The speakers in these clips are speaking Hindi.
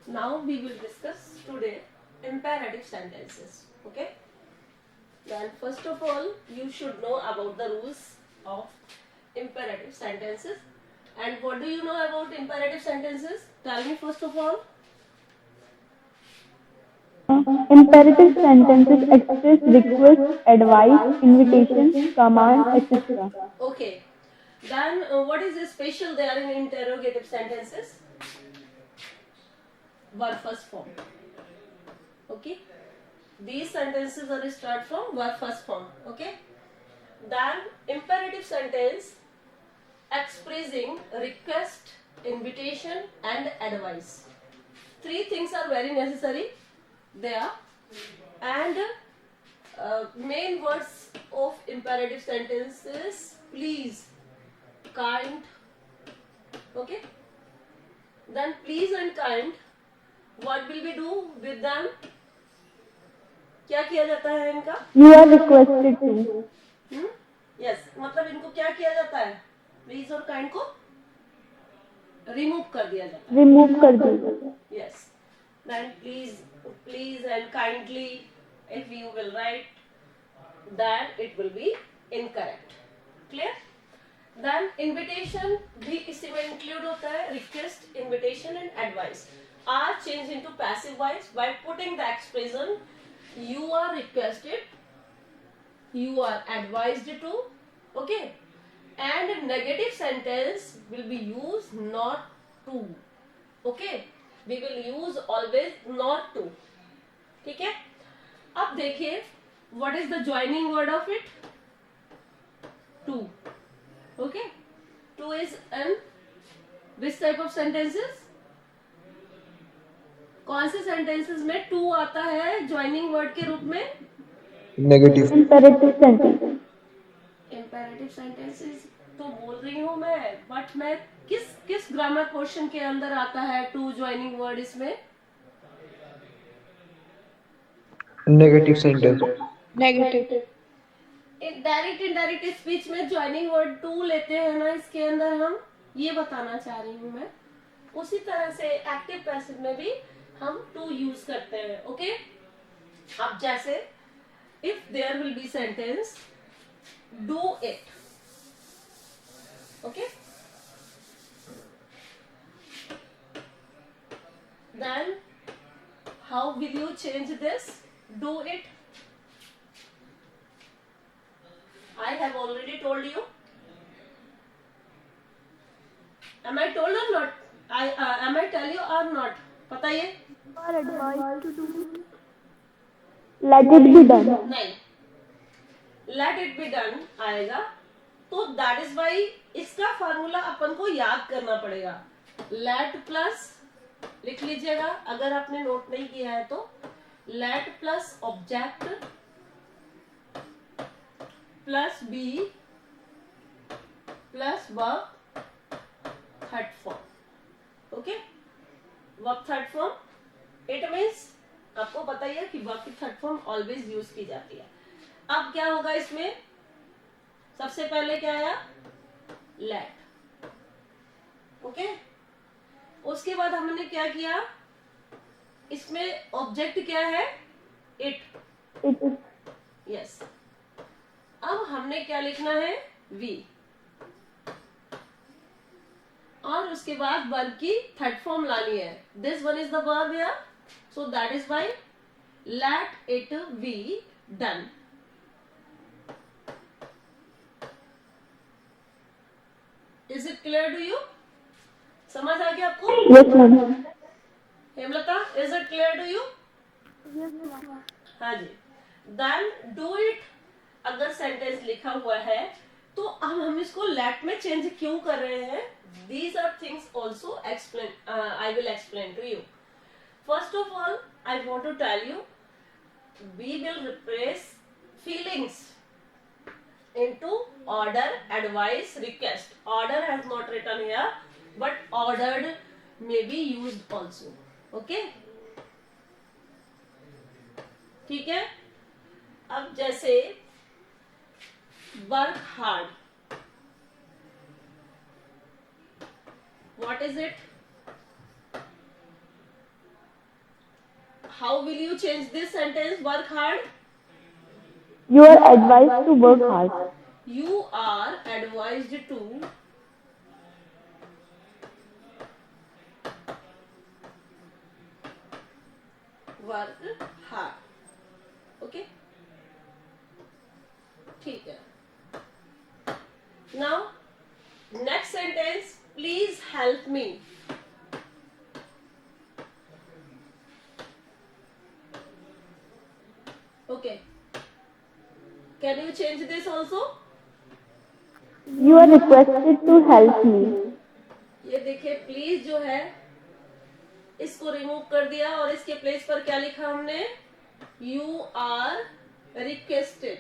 Now we will discuss today imperative sentences. Okay. Then first of all, you should know about the rules of imperative sentences. And what do you know about imperative sentences? Tell me first of all. Imperative sentences express request, advice, invitation, command, etc. Okay. Then what is special there in interrogative sentences? Verb first form. Okay. These sentences are start from verb first form. Okay. Then imperative sentence expressing request, invitation and advice. Three things are very necessary there. And main words of imperative sentences: please, kind. Okay. Then please and kind, what will we do with them? क्या किया जाता है इनका? You are requested to. Yes, मतलब इनको क्या किया जाता है? प्लीज और काइंड को रिमूव कर दिया जाता है. Remove कर दिया. Yes. Then please and kindly, if you will write, then it will be incorrect. Clear? Then invitation भी इसी में include होता है. Request, invitation and advice are changed into passive voice by putting the expression you are requested, you are advised to. Okay. And negative sentence will be used not to. Okay. We will use always not to. ठीक है. अब देखिए what is the joining word of it? To. Okay. To is an which type of sentences? कौन से sentences में to आता है joining word के रूप में? Negative Imperative sentence. Imperative sentences तो बोल रही हूँ मैं, बट मैं किस ग्रामर पोर्शन के अंदर आता है टू ज्वाइनिंग वर्ड इसमें? Negative sentence Negative. Direct indirect speech में ज्वाइनिंग वर्ड टू लेते हैं ना, इसके अंदर हम ये बताना चाह रही हूँ मैं. उसी तरह से एक्टिव पैसिव में भी हम टू यूज करते हैं. ओके. अब जैसे if there will be sentence do it. Okay. Then how will you change this? Do it. I have already told you. Am I told or not? Am I tell you or not? पता ये? Let it be done. नहीं. Let it be done आएगा. तो that is why इसका फार्मूला अपन को याद करना पड़ेगा. Let प्लस लिख लीजिएगा अगर आपने नोट नहीं किया है तो. Let plus object plus be plus verb third form. Okay. Verb third form. It means आपको पता ही है कि वर्ब की थर्ड फॉर्म ऑलवेज यूज की जाती है. अब क्या होगा इसमें? सबसे पहले क्या आया? लेट. ओके. उसके बाद हमने क्या किया? इसमें ऑब्जेक्ट क्या है? इट. यस. अब हमने क्या लिखना है? वी. और उसके बाद वर्ब की थर्ड फॉर्म लानी है. This one is the verb here, so that is why let it be done. Is it clear to you? समझ आ गया आपको? Yes, ma'am. Hemlata, is it clear to you? हाँ जी. देन डू इट अगर सेंटेंस लिखा हुआ है तो अब हम इसको लेट में चेंज क्यों कर रहे हैं? These are things also explain. I will explain to you. First of all I want to tell you we will replace feelings into order, advice, request. Order has not written here, but ordered may be used also. Okay. ठीक है. अब जैसे work hard. What is it? how will you change this sentence? Work hard. You are advised to work hard. You are advised to work hard. Okay, ठीक है. Now next sentence, please help me. Okay, can you change this also? You are requested to help me. ये देखिए प्लीज जो है इसको रिमूव कर दिया और इसके प्लेस पर क्या लिखा हमने? You are requested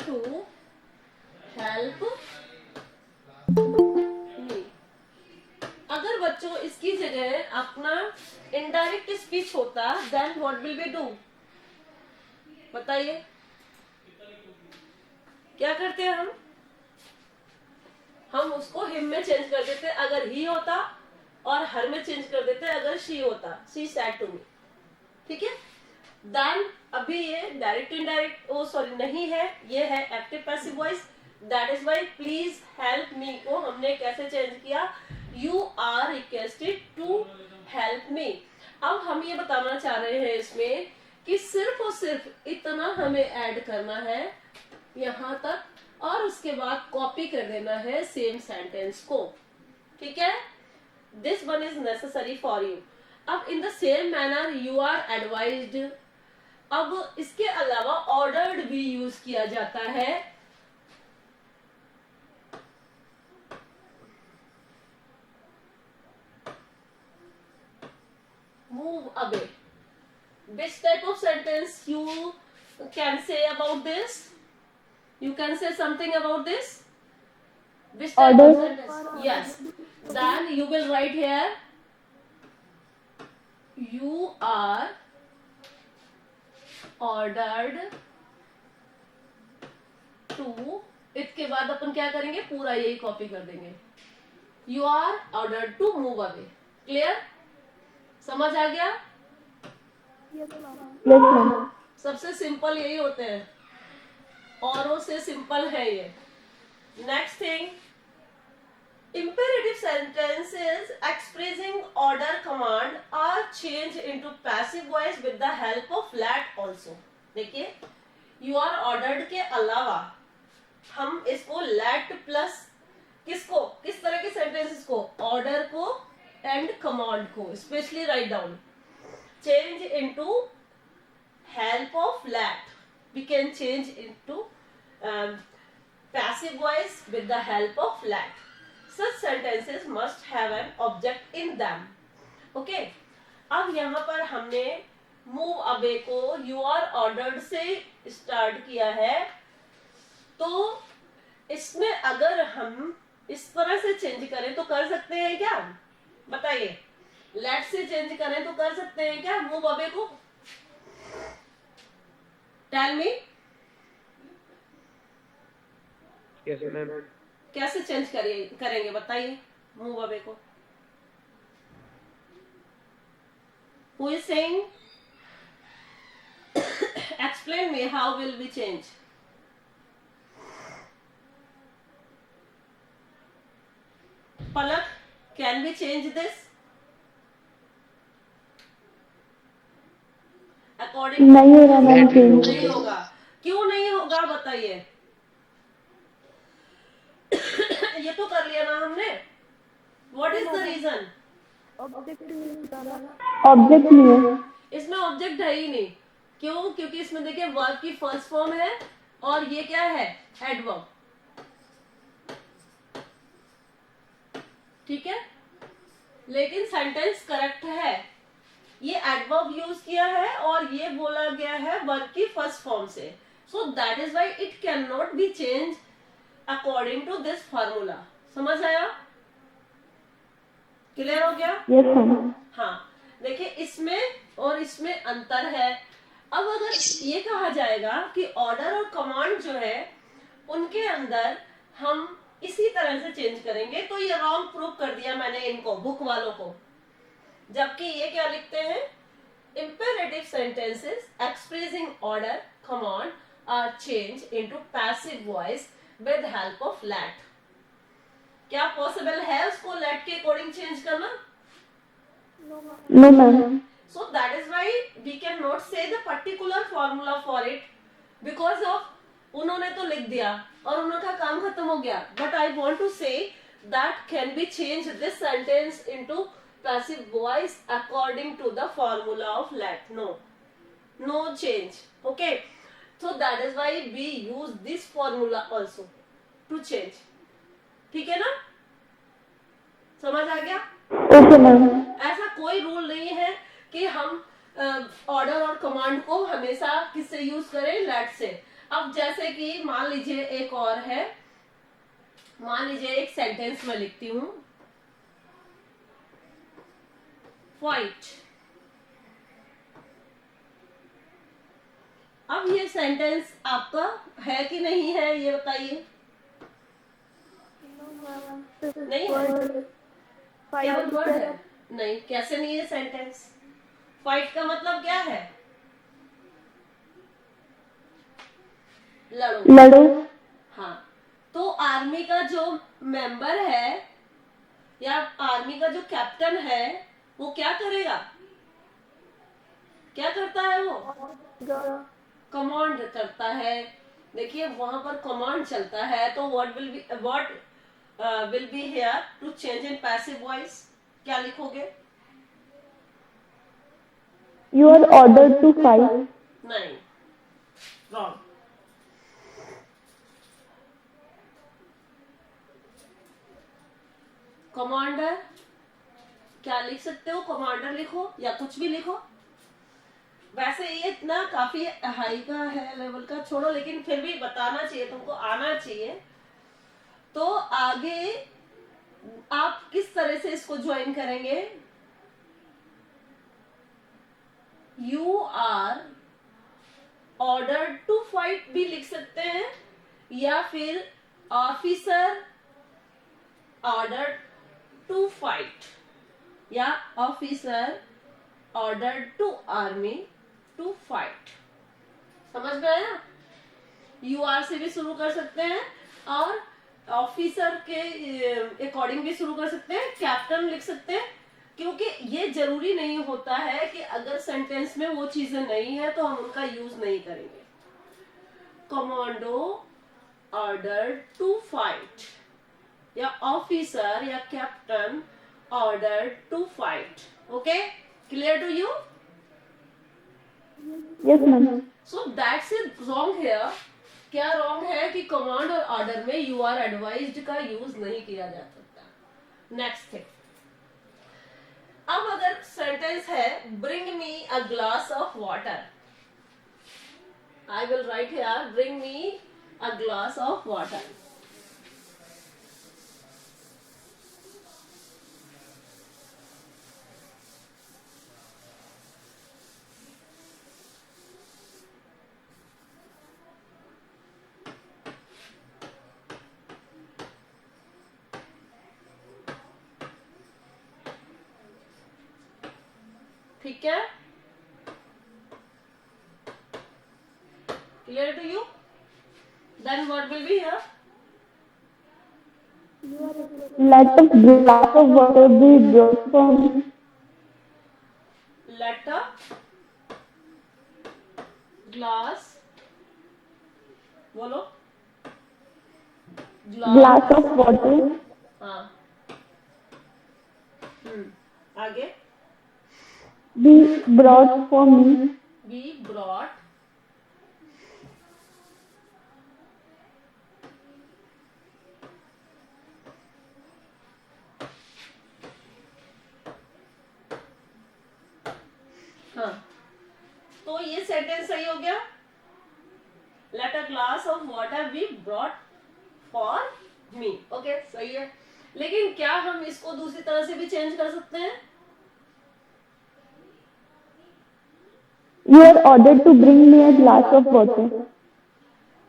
to help me. अगर बच्चों इसकी जगह अपना इनडायरेक्ट स्पीच होता, then what will we do? बताइए क्या करते हैं हम उसको हिम में चेंज कर देते अगर ही होता, और हर में चेंज कर देते अगर शी होता. She said to me. ठीक है. देन अभी ये डायरेक्ट इनडायरेक्ट सॉरी नहीं है, ये है active passive voice. That is why please help me को हमने कैसे चेंज किया? You are requested to help me. अब हम ये बताना चाह रहे हैं इसमें कि सिर्फ और सिर्फ इतना हमें ऐड करना है यहां तक, और उसके बाद कॉपी कर देना है सेम सेंटेंस को. ठीक है. This one is necessary for you. अब in the same manner you are advised. अब इसके अलावा ऑर्डर्ड भी यूज किया जाता है. Move away. Which type of sentence you can say about this? You can say something about this? Which type of sentence? Yes. Then you will write here. You are ordered to. इसके बाद अपन क्या करेंगे? पूरा यही कॉपी कर देंगे. You are ordered to move away. Clear? समझ आ गया? Yes, ma'am. सबसे सिंपल यही होते हैं, औरों से सिंपल है ये. Next thing, imperative sentences expressing order command are changed into passive voice with the help of let also. देखिए you are ordered के अलावा हम इसको let प्लस किसको, किस तरह के सेंटेंसेस को? ऑर्डर को एंड कमांड को. Specially write down. Change into help of let. We can change into passive voice with the help of let. Such sentences must have an object in them. Okay. अब यहाँ पर हमने move away को you are ordered से स्टार्ट किया है, तो इसमें अगर हम इस तरह से चेंज करें तो कर सकते हैं क्या? बताइए. लेट से चेंज करें तो कर सकते हैं क्या मूव अवे को? Tell me. Yes, ma'am. कैसे चेंज करेंगे बताइए मूव अवे को? Who is saying? Explain me how will we change? Palak, can we change this? According नहीं होगा मैम चेंज. नहीं होगा. क्यों नहीं होगा बताइए? ये तो कर लिया ना हमने. What is the reason? Object नहीं है. इसमें ऑब्जेक्ट है ही नहीं. क्यों? क्योंकि इसमें देखिए वर्ब की फर्स्ट फॉर्म है और ये क्या है? एडवर्ब. ठीक है. लेकिन सेंटेंस करेक्ट है. ये एडवर्ब यूज किया है और ये बोला गया है वर्ब की फर्स्ट फॉर्म से. So that is why it can not be change according to this formula. समझ आया? क्लियर हो गया? Yes ma'am. हाँ. देखिए इसमें और इसमें अंतर है. अब अगर ये कहा जाएगा कि ऑर्डर और कमांड जो है उनके अंदर हम इसी तरह से चेंज करेंगे। तो ये रॉन्ग प्रूव कर दिया मैंने इनको, बुक वालों को। जबकि ये क्या लिखते हैं, imperative sentences expressing order, command are changed into passive voice with help of let। क्या पॉसिबल है उसको let के अकॉर्डिंग चेंज करना? No, ma'am. So that is why we cannot say the particular formula for it because of उन्होंने तो लिख दिया और उनका काम खत्म हो गया। But I want to say that can be changed this sentence into passive voice according to the formula of let। No change। Okay, so that is why we use this formula also to change। ठीक है ना, समझ आ गया? Okay, ma'am. ऐसा कोई रूल नहीं है कि हम ऑर्डर और कमांड को हमेशा किससे यूज करें, लेट से। अब जैसे कि मान लीजिए एक और है, मान लीजिए एक सेंटेंस में लिखती हूं, फाइट। अब ये सेंटेंस आपका है कि नहीं है, ये बताइए। नहीं है, केवल वर्ड है। नहीं, कैसे नहीं है सेंटेंस? फाइट का मतलब क्या है? लड़ो। लड़ो। हाँ, तो आर्मी का जो मेंबर है या आर्मी का जो कैप्टन है वो क्या करेगा? क्या करता है वो? कमांड करता है। देखिए वहां पर कमांड चलता है, तो what will be here to change in passive voice? क्या लिखोगे? You are ordered to fight. नहीं, रॉन्ग। कमांडर, क्या लिख सकते हो? कमांडर लिखो या कुछ भी लिखो। वैसे ये इतना काफी हाई का है लेवल का, छोड़ो, लेकिन फिर भी बताना चाहिए, तुमको आना चाहिए। तो आगे आप किस तरह से इसको ज्वाइन करेंगे? You are ordered to fight भी लिख सकते हैं, या फिर ऑफिसर ऑर्डर्ड टू फाइट, या officer ordered to army to fight. समझ में आया? यू आर से भी शुरू कर सकते हैं और ऑफिसर के अकॉर्डिंग भी शुरू कर सकते हैं, कैप्टन लिख सकते हैं, क्योंकि ये जरूरी नहीं होता है कि अगर सेंटेंस में वो चीजें नहीं है तो हम उनका यूज नहीं करेंगे। कमांडो ऑर्डर टू फाइट, या ऑफिसर या captain order to fight. Okay, clear to you? Yes, ma'am. So that's it wrong here. क्या रॉन्ग है कि कमांड और ऑर्डर में यू आर एडवाइज्ड का यूज नहीं किया जा सकता। नेक्स्ट थिंग, अब अगर सेंटेंस है bring me a glass of water, I will write here bring me a glass of water. ठीक है, clear to you? Then what will be here? Let a glass of water be brought for me. Let a glass, बोलो, Glass of water हाँ, आगे, be brought for me. be brought हाँ, तो ये सेंटेंस सही हो गया। Let a glass of water be brought for me. Okay, सही है। लेकिन क्या हम इसको दूसरी तरह से भी चेंज कर सकते हैं? You are ordered to bring me a glass of water.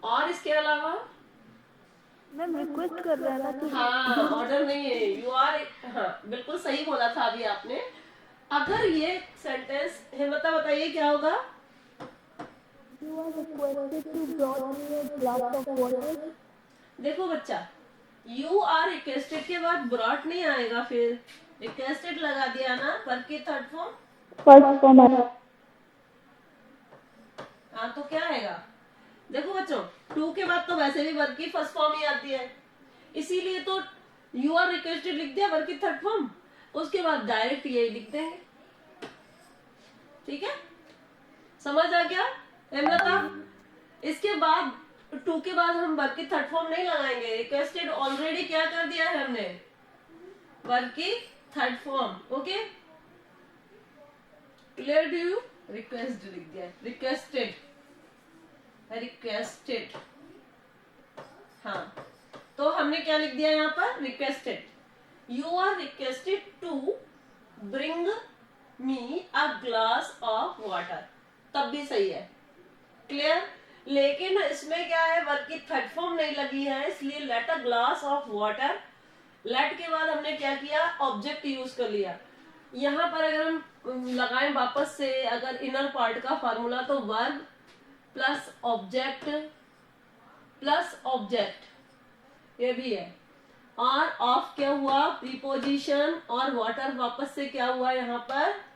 और इसके अलावा मैम रिक्वेस्ट कर रहा है ना कि हाँ, ऑर्डर नहीं है, यू आर, हाँ बिल्कुल सही बोला था अभी आपने। अगर ये सेंटेंस हिम्मता बताइए क्या होगा? you are requested to brought me a glass of water. देखो बच्चा, यू आर रिक्वेस्टेड के बाद ब्रॉट नहीं आएगा, फिर रिक्वेस्टेड लगा दिया ना, वर्ब की थर्ड फॉर्म। फर्स्ट फॉर्म हाँ तो क्या आएगा? देखो बच्चों, टू के बाद तो वैसे भी वर्ब की फर्स्ट फॉर्म ही आती है, इसीलिए तो यू आर रिक्वेस्टेड लिख दिया वर्ब की थर्ड फॉर्म, उसके बाद डायरेक्ट यही लिख देंगे। ठीक है, समझ आ गया हेमलता? इसके बाद टू के बाद हम वर्ब की थर्ड फॉर्म नहीं लगाएंगे, रिक्वेस्टेड ऑलरेडी क्या कर दिया है हमने, वर्ब की third form. Okay, clear to you? Request लिख दिया, रिक्वेस्टेड, रिक्वेस्टेड। हाँ, तो हमने क्या लिख दिया यहाँ पर? Requested. You are requested to bring me a glass of water, तब भी सही है। क्लियर? लेकिन इसमें क्या है, वर्ब की थर्ड फॉर्म नहीं लगी है, इसलिए let a glass of water, let के बाद हमने क्या किया, ऑब्जेक्ट यूज कर लिया। यहाँ पर अगर हम लगाएं वापस से अगर इनर पार्ट का फार्मूला, तो verb plus object plus object, ये भी है, और ऑफ क्या हुआ, प्रीपोजिशन, और वाटर वापस से क्या हुआ यहाँ पर,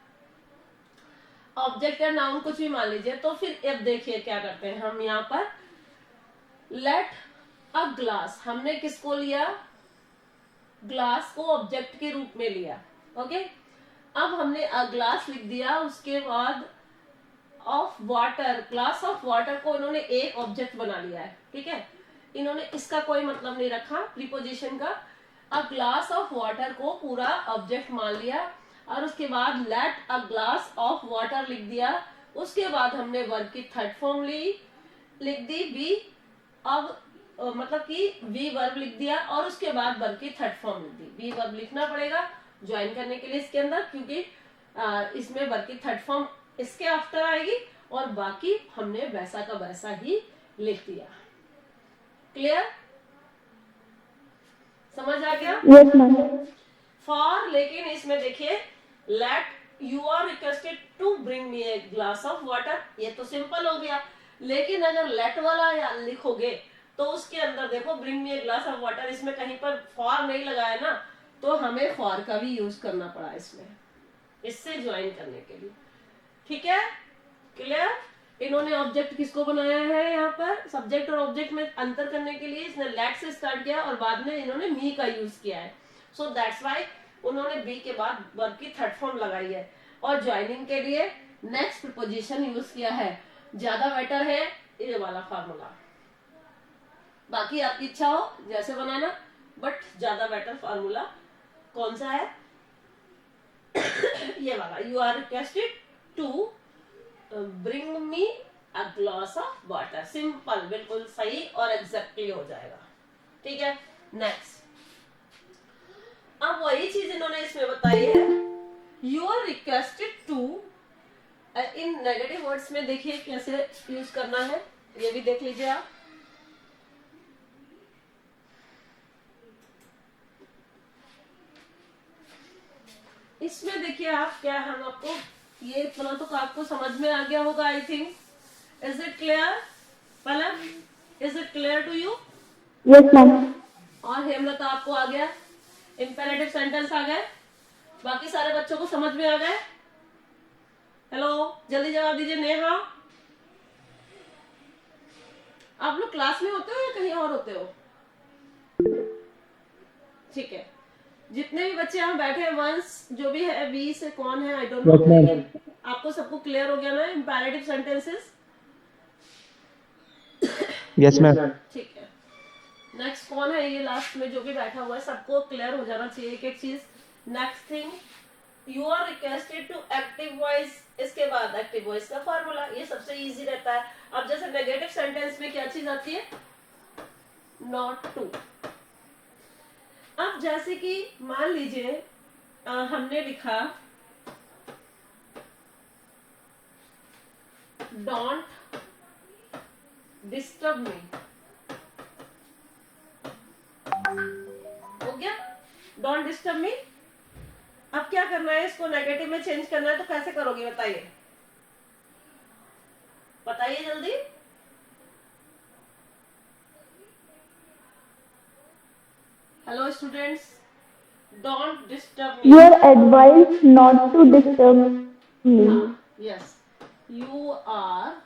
ऑब्जेक्ट या नाउन कुछ भी मान लीजिए। तो फिर अब देखिए क्या करते हैं हम यहाँ पर, लेट अ ग्लास, हमने किसको लिया, ग्लास को ऑब्जेक्ट के रूप में लिया। ओके, अब हमने अ ग्लास लिख दिया, उसके बाद of water, glass of water को इन्होंने एक ऑब्जेक्ट बना लिया है। ठीक है, इन्होंने इसका कोई मतलब नहीं रखा प्रीपोजिशन का, अ ग्लास ऑफ वाटर को पूरा ऑब्जेक्ट मान लिया, और उसके बाद let a glass of water लिख दिया। उसके बाद हमने वर्ब की थर्ड फॉर्म लिख दी वी, अब मतलब कि वी वर्ब लिख दिया, और उसके बाद वर्ब की थर्ड फॉर्म लिख दी। वी वर्ब लिखना पड़ेगा ज्वाइन करने के लिए इसके अंदर, क्योंकि इसमें वर्ब की थर्ड फॉर्म इसके आफ्टर आएगी, और बाकी हमने वैसा का वैसा ही लिख दिया। क्लियर? समझ आ गया? Yes ma'am. फॉर, लेकिन इसमें देखिए, let you are requested to bring me a glass of water, ये तो सिंपल हो गया। लेकिन अगर लेट वाला या लिखोगे तो उसके अंदर देखो bring me a glass of water, इसमें कहीं पर फॉर नहीं लगाया ना, तो हमें फॉर का भी यूज करना पड़ा इसमें, इससे ज्वाइन करने के लिए। ठीक है, क्लियर? इन्होंने ऑब्जेक्ट किसको बनाया है यहाँ पर, सब्जेक्ट और ऑब्जेक्ट में अंतर करने के लिए इसने लेट से स्टार्ट किया, और बाद में इन्होंने मी का यूज किया है। सो दैट्स व्हाई उन्होंने बी के बाद वर्ब की थर्ड फॉर्म लगाई है, और ज्वाइनिंग के लिए नेक्स्ट प्रीपोजिशन यूज किया है। ज्यादा बेटर है ये वाला फार्मूला, बाकी आपकी इच्छा हो जैसे बनाना, बट ज्यादा बेटर फार्मूला कौन सा है? ये वाला, you are requested to bring me a glass of water, simple, बिल्कुल सही और एग्जैक्टली हो जाएगा। ठीक है, नेक्स्ट। अब वही चीज इन्होंने इसमें बताई है, यू आर रिक्वेस्टेड टू, इन नेगेटिव वर्ड्स में देखिए कैसे यूज करना है, ये भी देख लीजिए आप। इसमें देखिए आप क्या, हम आपको ये इतना तो आपको समझ में आ गया होगा I think. Is it clear Palak? Is it clear to you? Yes ma'am. और हेमलता आपको आ गया, इंपेरेटिव सेंटेंस आ गए, बाकी सारे बच्चों को समझ में आ गए? हेलो, जल्दी जवाब दीजिए। नेहा, आप लोग क्लास में होते हो या कहीं और होते हो? ठीक है, जितने भी बच्चे यहाँ बैठे हैं, वंस जो भी है, बी से कौन है आई डोंट नो, लेकिन आपको सबको क्लियर हो गया ना इंपेरेटिव सेंटेंसेस? Yes ma'am. ठीक है, नेक्स्ट कौन है, ये लास्ट में जो भी बैठा हुआ है, सबको क्लियर हो जाना चाहिए एक एक चीज। Next thing, you are requested to active voice, इसके बाद एक्टिव वॉइस का फॉर्मूला, ये सबसे इजी रहता है। अब जैसे नेगेटिव सेंटेंस में क्या चीज आती है, नॉट टू। अब जैसे कि मान लीजिए हमने लिखा don't disturb me, don't disturb मी। अब क्या करना है, इसको नेगेटिव में चेंज करना है, तो कैसे करोगे बताइए, बताइए जल्दी। Hello students, don't disturb me. You are advised not to disturb me. Yes, you are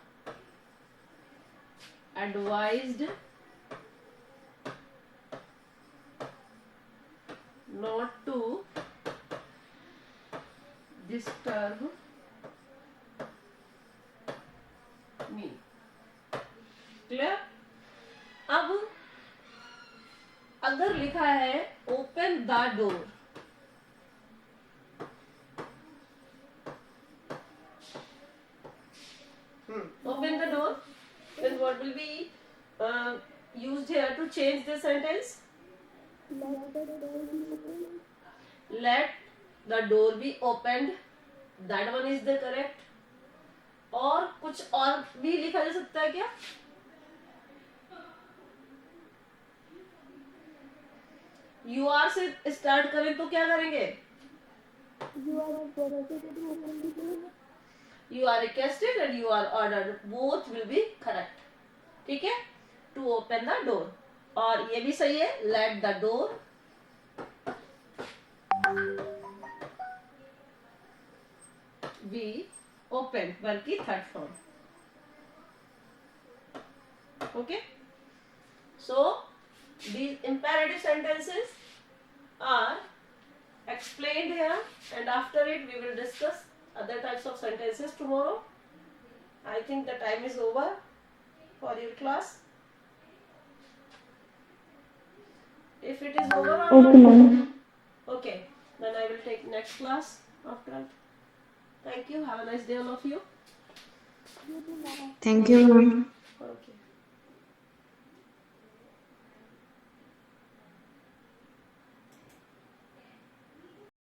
advised not to disturb me। Clear. अब अगर लिखा है open the door, open the door, then what will be used here to change the sentence? Let the door be opened, that one is the correct। और कुछ और भी लिखा जा सकता है क्या? You are से स्टार्ट करें तो क्या करेंगे? You are requested and you are ordered, both will be correct। ठीक है, to open the door। और ये भी सही है, let the door be opened, बल्कि third form. Okay, so these imperative sentences are explained here, and after it we will discuss other types of sentences tomorrow। I think the time is over for your class। If it is over or Okay, not, ma'am. okay, then I will take next class after that। Thank you, have a nice day all of you। Thank you, ma'am. Okay।